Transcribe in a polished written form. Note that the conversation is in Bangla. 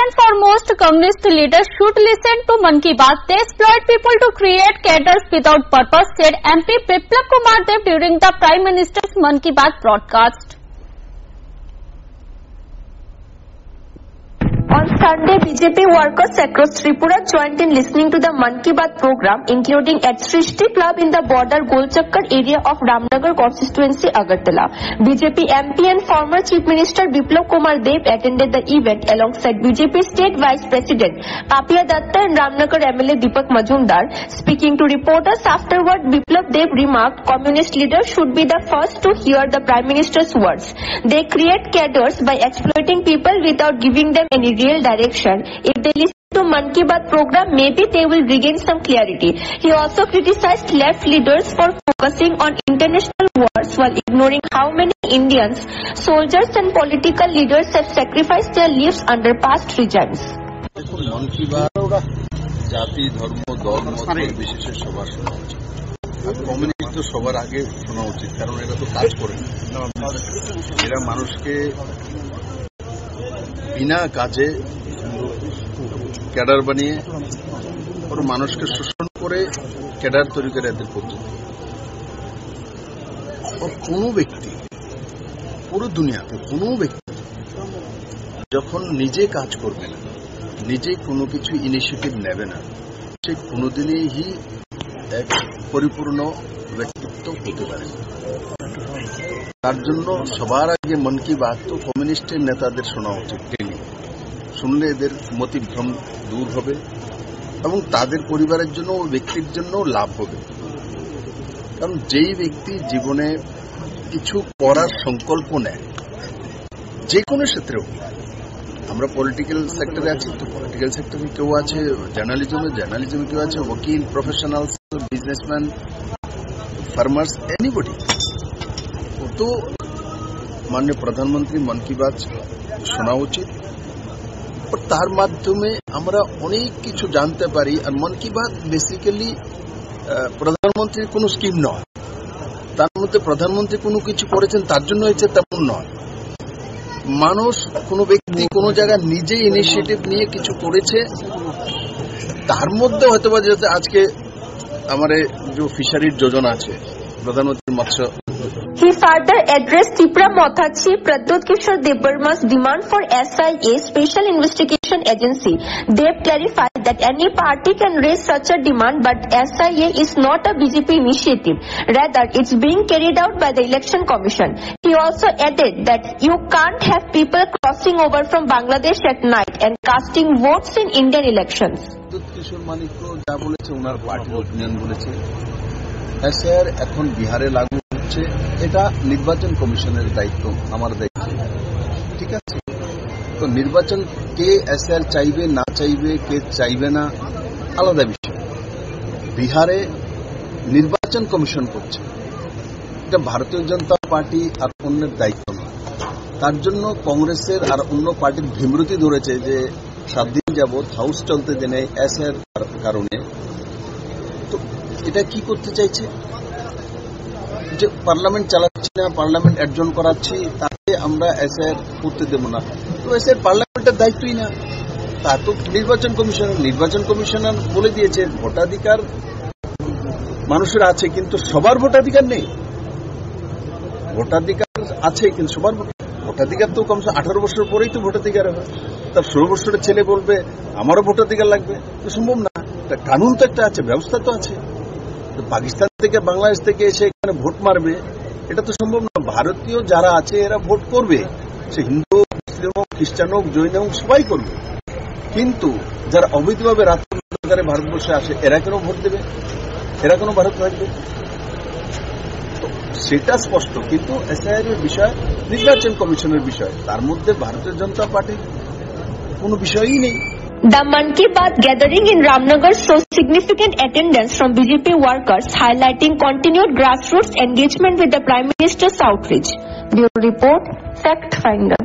and foremost, communist leaders should listen to Mann Ki Baat. They exploit people to create cadres without purpose, said MP Biplab Kumar Dev during the Prime Minister's Mann Ki Baat broadcast. On Sunday, BJP workers across Tripura joined in listening to the Mann Ki Baat program, including at Srishti Club in the border Golchakkar area of Ramnagar constituency, Agartala. BJP MP and former Chief Minister Biplab Kumar Dev attended the event alongside BJP State Vice President Papiya Datta and Ramnagar MLA Deepak Majumdar. Speaking to reporters afterward, Biplab Dev remarked communist leaders should be the first to hear the Prime Minister's words. They create cadres by exploiting people without giving them any real direction. If they listen to Mann Ki Baat program, maybe they will regain some clarity. He also criticized left leaders for focusing on international wars while ignoring how many Indians, soldiers and political leaders have sacrificed their lives under past regimes. मन की बात जाति धर्म दल मत निर्विशेषে সবার শোনা উচিত। কমিউনিস্ট তো সবার আগে শোনা উচিত, কারণ এরা তো কাজ করে না, এরা মানুষকে বিনা কাজে ক্যাডার বানিয়ে ওর মানুষকে শোষণ করে ক্যাডার তৈরি করে এদের পদ্ধতি। কোনো ব্যক্তি পুরো দুনিয়াতে কোনো ব্যক্তি যখন নিজে কাজ করবে না, নিজে কোনো কিছু ইনিশিয়েটিভ নেবে না, সে কোনোদিনই এক পরিপূর্ণ ব্যক্তিত্ব হতে পারে। তার জন্য সবার আগে মন কি বাত তো কমিউনিস্টের নেতাদের শোনা উচিত। শুনলে এদের মতিভ্রম দূর হবে এবং তাদের পরিবারের জন্য ও ব্যক্তির জন্য লাভ হবে। কারণ যেই ব্যক্তি জীবনে কিছু করার সংকল্প নেয়, যে কোনো ক্ষেত্রেও, আমরা পলিটিক্যাল সেক্টরে আছি তো পলিটিক্যাল সেক্টরে কেউ আছে, জার্নালিজমে কেউ আছে, ওকিল, প্রফেশনালস, বিজনেসম্যান, ফার্মার্স, এনিবডি। তো মাননীয় প্রধানমন্ত্রী মন কি বাত শোনা উচিত, তার মাধ্যমে আমরা অনেক কিছু জানতে পারি। আর মন কি বাত বেসিক্যালি প্রধানমন্ত্রীর কোনো স্কিম নয়, তার মধ্যে প্রধানমন্ত্রী কোনো কিছু করেছেন তার জন্য হয়েছে তেমন নয়। মানুষ, কোনো ব্যক্তি কোনো জায়গায় নিজে ইনিশিয়েটিভ নিয়ে কিছু করেছে, তার মধ্যে হয়তো বা যেতে আজকে আমার যে ফিশারির যোজনা আছে, প্রধানমন্ত্রী মৎস্য। He further addressed Tripura Motha Chief Pradyut Kishore Debbarma's demand for SIA Special Investigation Agency. Dev clarified that any party can raise such a demand, but SIA is not a BJP initiative. Rather, it's being carried out by the Election Commission. He also added that you can't have people crossing over from Bangladesh at night and casting votes in Indian elections. Pradyut Kishore Manikko যা বলেছে ওনার পার্টির অপিনিয়ন বলেছে। SIR এখন বিহারে লাগু হচ্ছে, এটা নির্বাচন কমিশনের দায়িত্ব, আমার দায়িত্ব, ঠিক আছে? তো নির্বাচন কে SIR চাইবে না চাইবে, কে চাইবে না, আলাদা বিষয়। বিহারে নির্বাচন কমিশন করছে, এটা ভারতীয় জনতা পার্টি আর অন্যের দায়িত্ব নয়। তার জন্য কংগ্রেসের আর অন্য পার্টির বিমৃতি ধরেছে যে 7 দিন যাবৎ হাউস চলতে দেনে SIR কারণে। তো এটা কি করতে চাইছে যে পার্লামেন্ট চালাচ্ছি না, পার্লামেন্ট অ্যাডজন করাচ্ছি, তাতে আমরা SIR করতে দেব না। তো SIR পার্লামেন্টের দায়িত্বই না, তা তো নির্বাচন কমিশনার বলে দিয়েছে ভোটাধিকার মানুষের আছে, কিন্তু সবার ভোটাধিকার নেই। ভোটাধিকার আছে কিন্তু সবার ভোটাধিকার তো কমসে 18 বছর পরেই তো ভোটাধিকার হবে। তার 16 বছরের ছেলে বলবে আমারও ভোটাধিকার লাগবে, তো সম্ভব না। কানুন তো একটা আছে, ব্যবস্থা তো আছে। পাকিস্তান থেকে বাংলাদেশ থেকে এসে এখানে ভোট মারবে, এটা তো সম্ভব না। ভারতীয় যারা আছে এরা ভোট করবে, সে হিন্দু হোক, মুসলিম হোক, খ্রিস্টান হোক, জৈন হোক, সবাই করবে। কিন্তু যারা অবৈধভাবে রাষ্ট্রে ভারতবর্ষে আসে, এরা কেন ভোট দেবে? এরা কেন ভারত থাকবে? সেটা স্পষ্ট। কিন্তু SIR এর বিষয় নির্বাচন কমিশনের বিষয়, তার মধ্যে ভারতীয় জনতা পার্টির কোনো বিষয়ই নেই। The Mann Ki Baat gathering in Ramnagar shows significant attendance from BJP workers, highlighting continued grassroots engagement with the Prime Minister's outreach. Bureau Report, Fact Finder.